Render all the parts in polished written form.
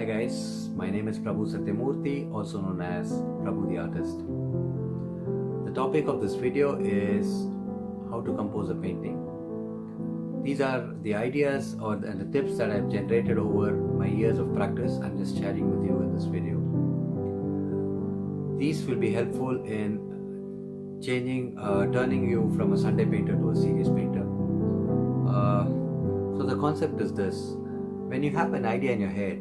Hi guys, my name is Prabhu Satyamurthy, also known as Prabhu the Artist. The topic of this video is how to compose a painting. These are the ideas and the tips that I've generated over my years of practice. I'm just sharing with you in this video. These will be helpful in turning you from a Sunday painter to a serious painter. So the concept is this: when you have an idea in your head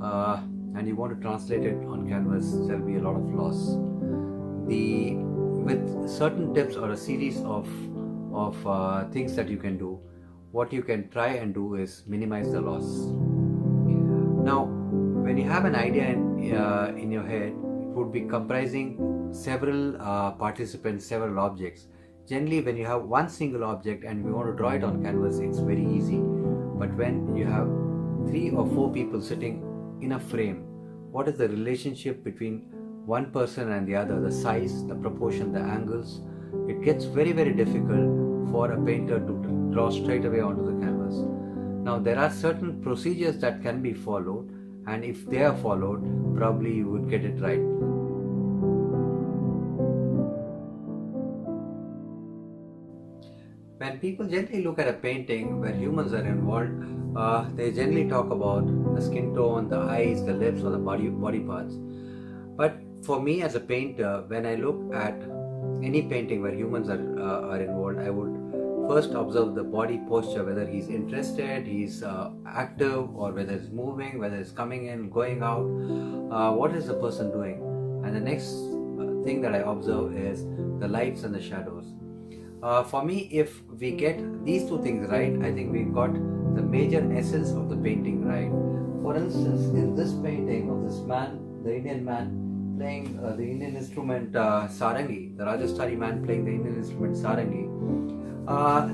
and you want to translate it on canvas, there'll be a lot of loss. With certain tips or a series of things that you can do, what you can try and do is minimize the loss. Now, when you have an idea in your head, it would be comprising several participants, several objects. Generally, when you have one single object and we want to draw it on canvas, it's very easy. But when you have 3 or 4 people sitting in a frame, what is the relationship between one person and the other, the size, the proportion, the angles? It gets very, very difficult for a painter to draw straight away onto the canvas. Now, there are certain procedures that can be followed, and if they are followed, probably you would get it right. When people generally look at a painting where humans are involved, they generally talk about the skin tone, the eyes, the lips, or the body parts. But for me as a painter, when I look at any painting where humans are involved, I would first observe the body posture, whether he's interested, he's active, or whether it's moving, whether it's coming in, going out. What is the person doing? And the next thing that I observe is the lights and the shadows. For me, if we get these 2 things right, I think we've got the major essence of the painting right. For instance, in this painting of this man, the Indian man playing the Indian instrument sarangi, the Rajasthani man playing the Indian instrument sarangi,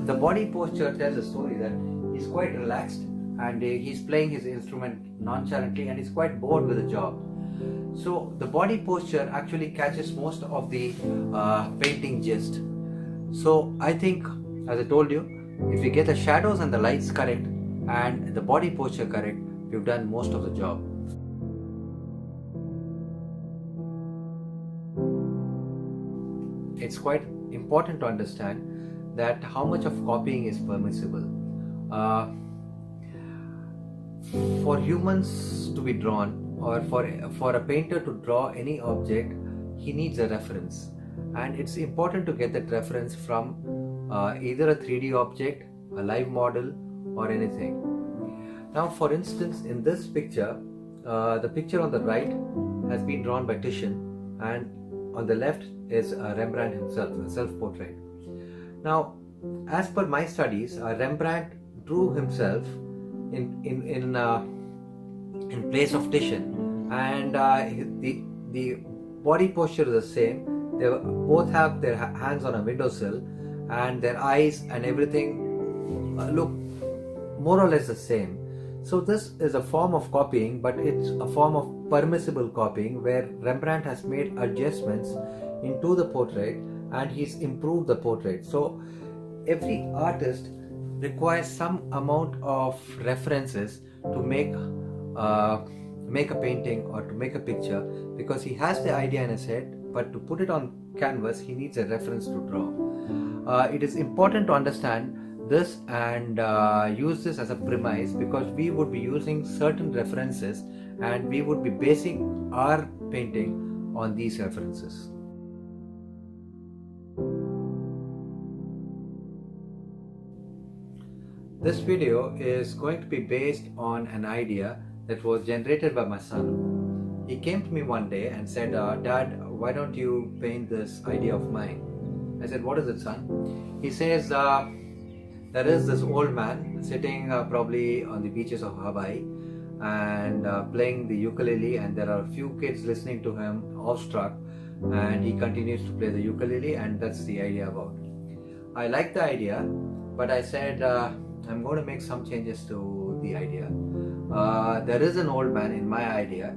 the body posture tells a story that he's quite relaxed and he's playing his instrument nonchalantly and he's quite bored with the job. So the body posture actually catches most of the painting gist. So I think, as I told you, if we get the shadows and the lights correct and the body posture correct, we've done most of the job. It's quite important to understand that how much of copying is permissible. For humans to be drawn, or for a painter to draw any object, he needs a reference. And it's important to get that reference from either a 3D object, a live model, or anything. Now, for instance, in this picture, the picture on the right has been drawn by Titian, and on the left is Rembrandt himself, a self-portrait. Now, as per my studies, Rembrandt drew himself in place of Titian, and the body posture is the same. They both have their hands on a windowsill, and their eyes and everything look more or less the same. So this is a form of copying, but it's a form of permissible copying where Rembrandt has made adjustments into the portrait and he's improved the portrait. So every artist requires some amount of references to make a painting or to make a picture, because he has the idea in his head, but to put it on canvas, he needs a reference to draw. It is important to understand this and use this as a premise, because we would be using certain references and we would be basing our painting on these references. This video is going to be based on an idea that was generated by my son. He came to me one day and said, "Dad, why don't you paint this idea of mine?" I said, "What is it, son?" He says, there is this old man sitting probably on the beaches of Hawaii and playing the ukulele, and there are a few kids listening to him, awestruck, and he continues to play the ukulele, and that's the idea about it. I liked the idea, but I said, I'm going to make some changes to the idea. There is an old man in my idea,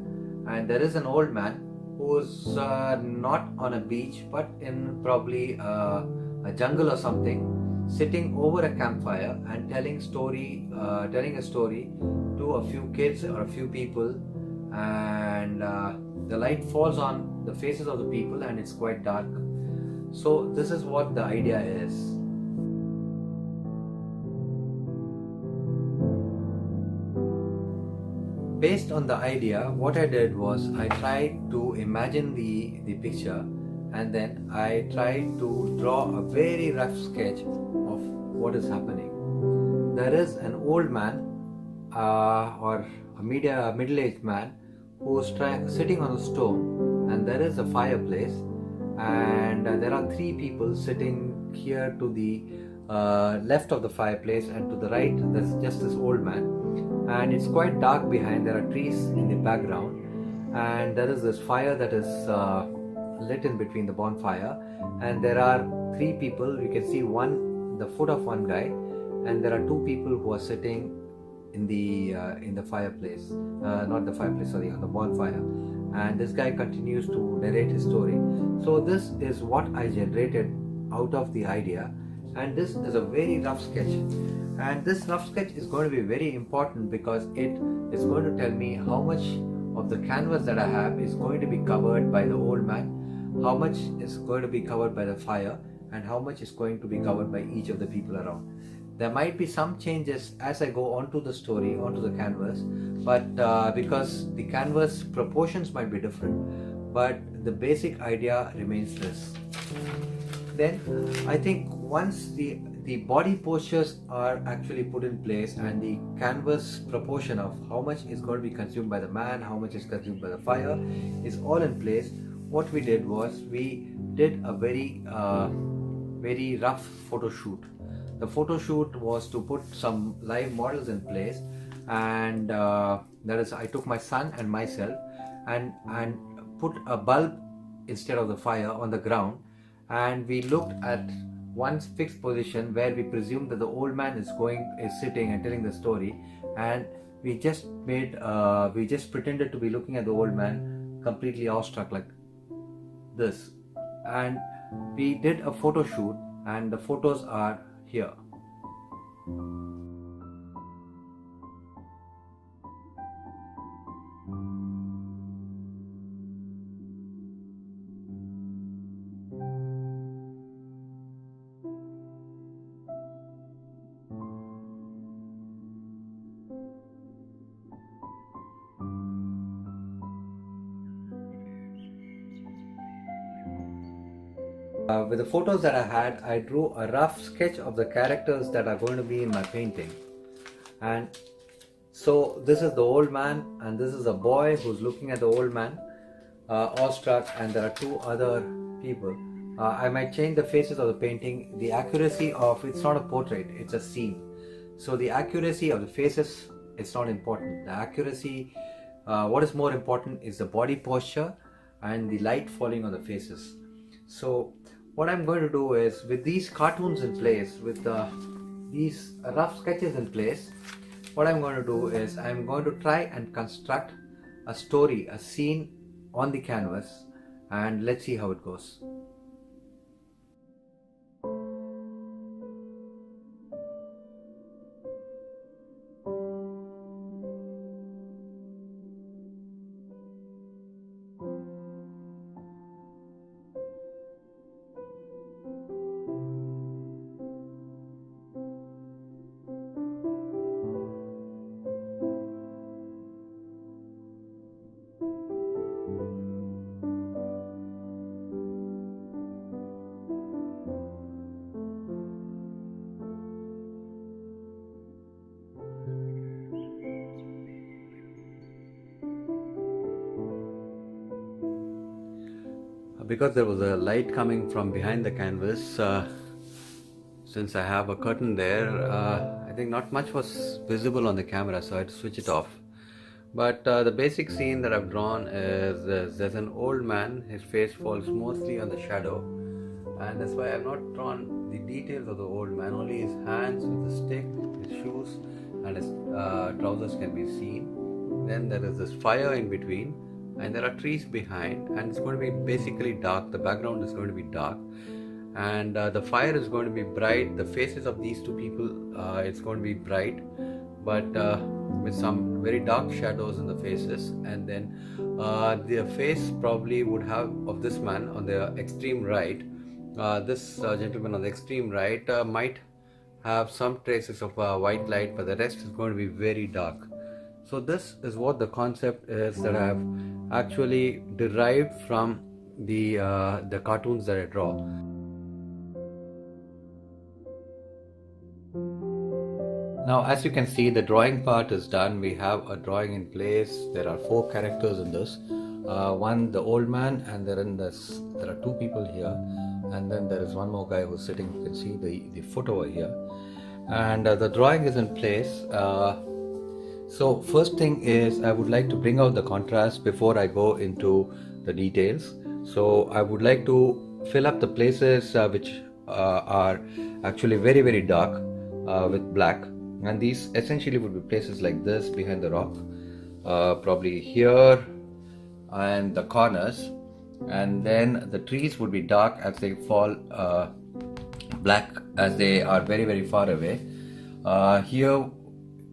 and there is an old man who's not on a beach but in probably a jungle or something, sitting over a campfire and telling a story to a few kids or a few people, and the light falls on the faces of the people and it's quite dark. So this is what the idea is. Based on the idea, what I did was I tried to imagine the picture, and then I tried to draw a very rough sketch of what is happening. There is an old man or a middle-aged man who's sitting on a stone, and there is a fireplace, and there are three people sitting here to the left of the fireplace, and to the right there's just this old man, and it's quite dark behind. There are trees in the background, and there is this fire that is lit in between the bonfire, and there are three people. You can see the foot of one guy, and there are two people who are sitting in the fireplace, not the fireplace, sorry, on the bonfire. And this guy continues to narrate his story. So this is what I generated out of the idea, and this is a very rough sketch. And this rough sketch is going to be very important because it is going to tell me how much of the canvas that I have is going to be covered by the old man, how much is going to be covered by the fire, and how much is going to be covered by each of the people around. There might be some changes as I go onto the story, onto the canvas, but because the canvas proportions might be different, but the basic idea remains this. Then I think once the body postures are actually put in place, and the canvas proportion of how much is going to be consumed by the man, how much is consumed by the fire is all in place, what we did was we did a very rough photo shoot. The photo shoot was to put some live models in place, and that is, I took my son and myself and put a bulb instead of the fire on the ground, and we looked at one fixed position where we presumed that the old man is sitting and telling the story, and we just pretended to be looking at the old man completely awestruck like this, and we did a photo shoot, and the photos are here. With the photos that I had, I drew a rough sketch of the characters that are going to be in my painting. And so this is the old man, and this is a boy who's looking at the old man, awestruck, and there are two other people. I might change the faces of the painting. The accuracy of it's not a portrait, it's a scene. So the accuracy of the faces is not important. The accuracy, what is more important is the body posture and the light falling on the faces. So what I'm going to do is, with these cartoons in place, with these rough sketches in place, what I'm going to do is I'm going to try and construct a story, a scene on the canvas, and let's see how it goes. Because there was a light coming from behind the canvas, since I have a curtain there, I think not much was visible on the camera, so I had to switch it off. But the basic scene that I've drawn is there's an old man, his face falls mostly on the shadow, and that's why I've not drawn the details of the old man. Only his hands with the stick, his shoes, and his trousers can be seen. Then there is this fire in between, and there are trees behind, and it's going to be basically dark. The background is going to be dark, and the fire is going to be bright. The faces of these two people, it's going to be bright, but with some very dark shadows in the faces, and then the face probably would have of this man on the extreme right. This gentleman on the extreme right might have some traces of white light, but the rest is going to be very dark. So this is what the concept is that I have actually derived from the cartoons that I draw. Now, as you can see, the drawing part is done. We have a drawing in place. There are 4 characters in this. One, the old man, and there are 2 people here, and then there is one more guy who's sitting. You can see the foot over here, and the drawing is in place. So first thing is I would like to bring out the contrast before I go into the details. So I would like to fill up the places which are actually very, very dark with black, and these essentially would be places like this behind the rock, probably here, and the corners, and then the trees would be dark as they fall black as they are very, very far away. Here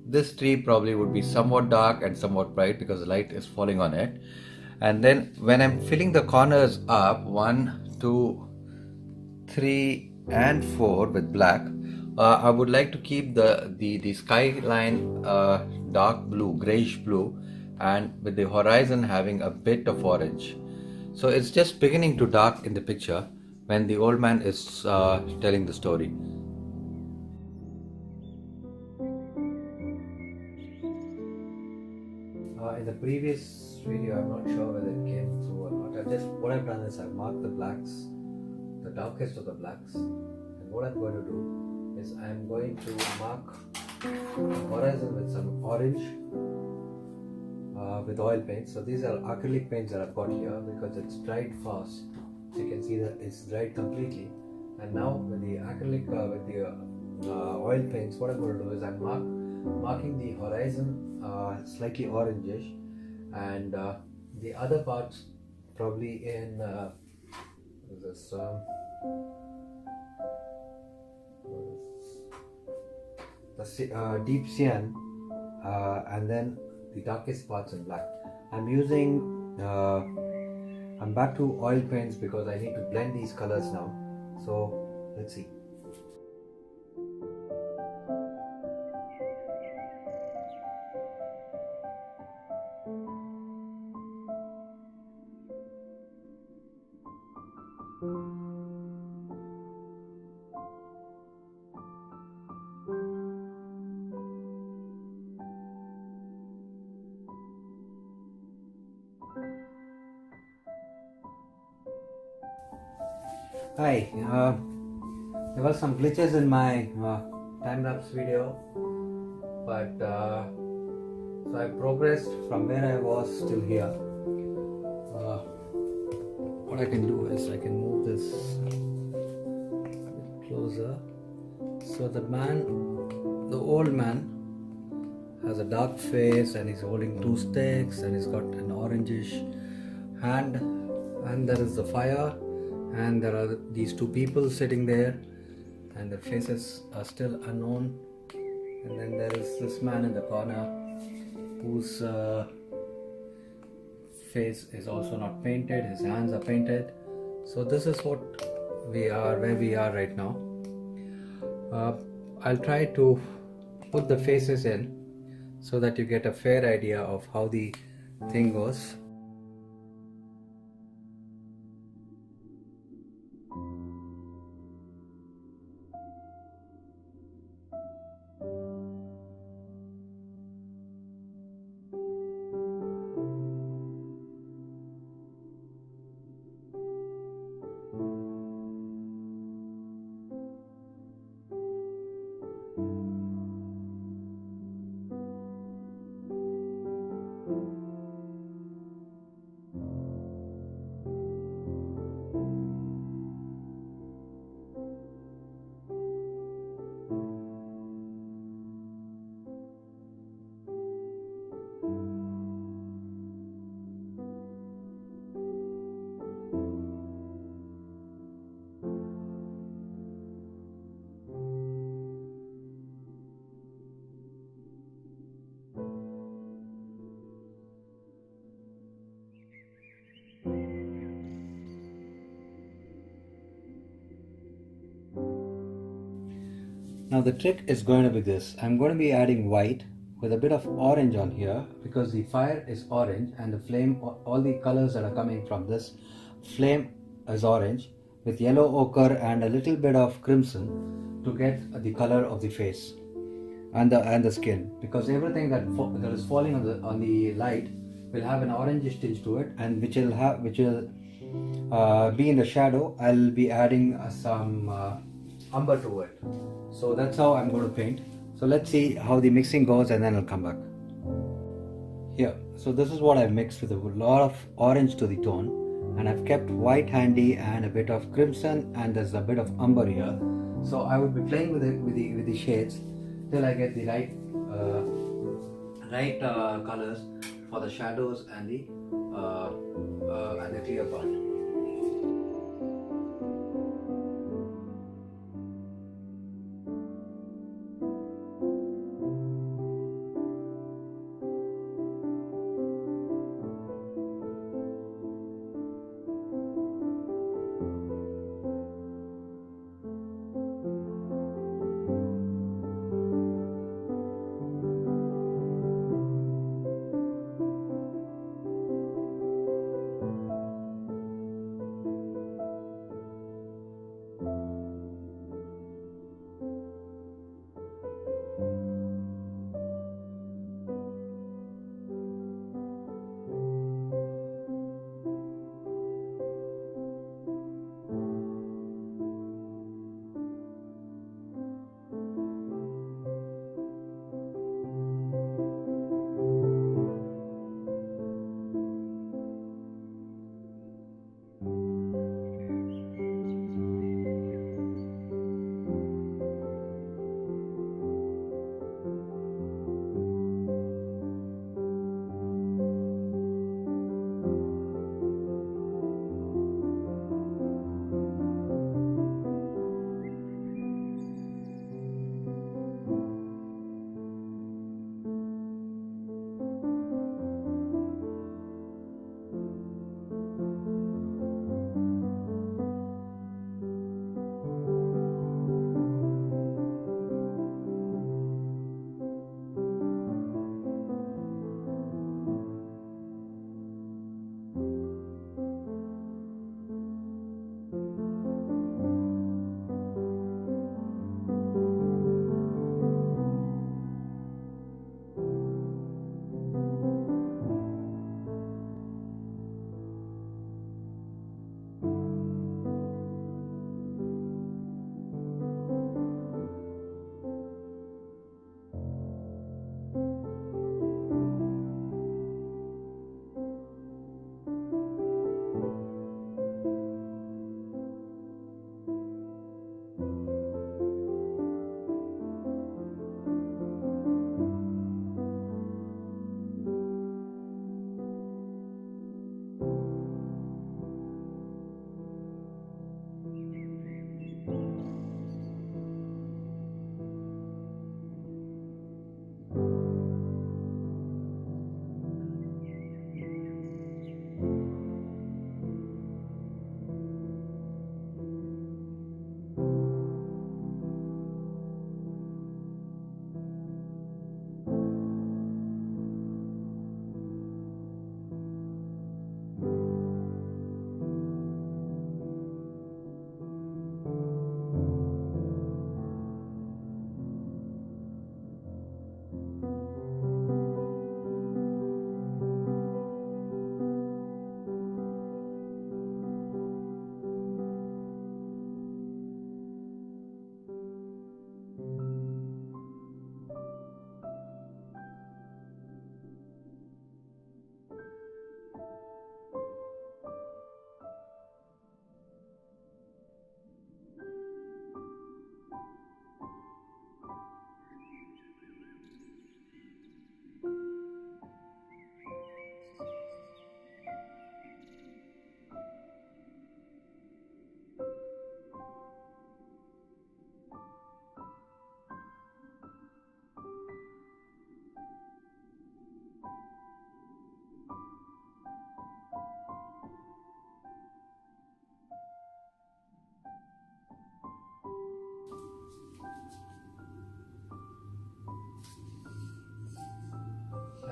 this tree probably would be somewhat dark and somewhat bright because the light is falling on it. And then when I'm filling the corners up 1, 2, 3 and 4 with black, I would like to keep the skyline dark blue, grayish blue, and with the horizon having a bit of orange. So it's just beginning to dark in the picture when the old man is telling the story. In the previous video, I'm not sure whether it came through or not. What I've done is I've marked the blacks, the darkest of the blacks, and what I'm going to do is I'm going to mark the horizon with some orange with oil paint. So these are acrylic paints that I've got here because it's dried fast. So you can see that it's dried completely. And now with the acrylic with the oil paints, what I'm going to do is I'm marking the horizon slightly orangish, and the other parts probably in this the deep cyan, and then the darkest parts in black. I'm back to oil paints because I need to blend these colors now. So let's see. Hi, there were some glitches in my time-lapse video, but so I progressed from where I was till here. What I can do is I can move this a bit closer. So the old man has a dark face and he's holding 2 sticks and he's got an orangish hand, and there is the fire. And there are these 2 people sitting there, and their faces are still unknown. And then there is this man in the corner whose face is also not painted, his hands are painted. So this is what where we are right now. I'll try to put the faces in so that you get a fair idea of how the thing goes. Now the trick is going to be this. I'm going to be adding white with a bit of orange on here because the fire is orange and the flame, all the colors that are coming from this flame is orange, with yellow ochre and a little bit of crimson to get the color of the face and the skin, because everything that is falling on the light will have an orangish tinge to it, and which will be in the shadow. I'll be adding some umber to it. So that's how I'm going to paint. So let's see how the mixing goes and then I'll come back. Here, so this is what I've mixed with a lot of orange to the tone, and I've kept white handy and a bit of crimson, and there's a bit of umber here. So I would be playing with the shades till I get the right colors for the shadows and the clear part.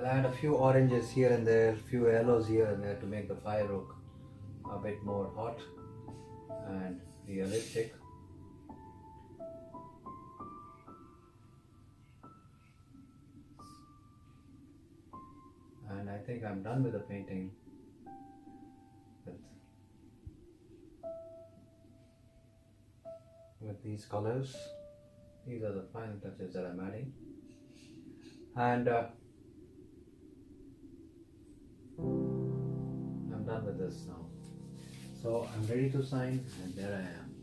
I'll add a few oranges here and there, few yellows here and there to make the fire look a bit more hot and realistic. And I think I'm done with the painting with these colors. These are the final touches that I'm adding. And I'm done with this now. So I'm ready to sign, and there I am.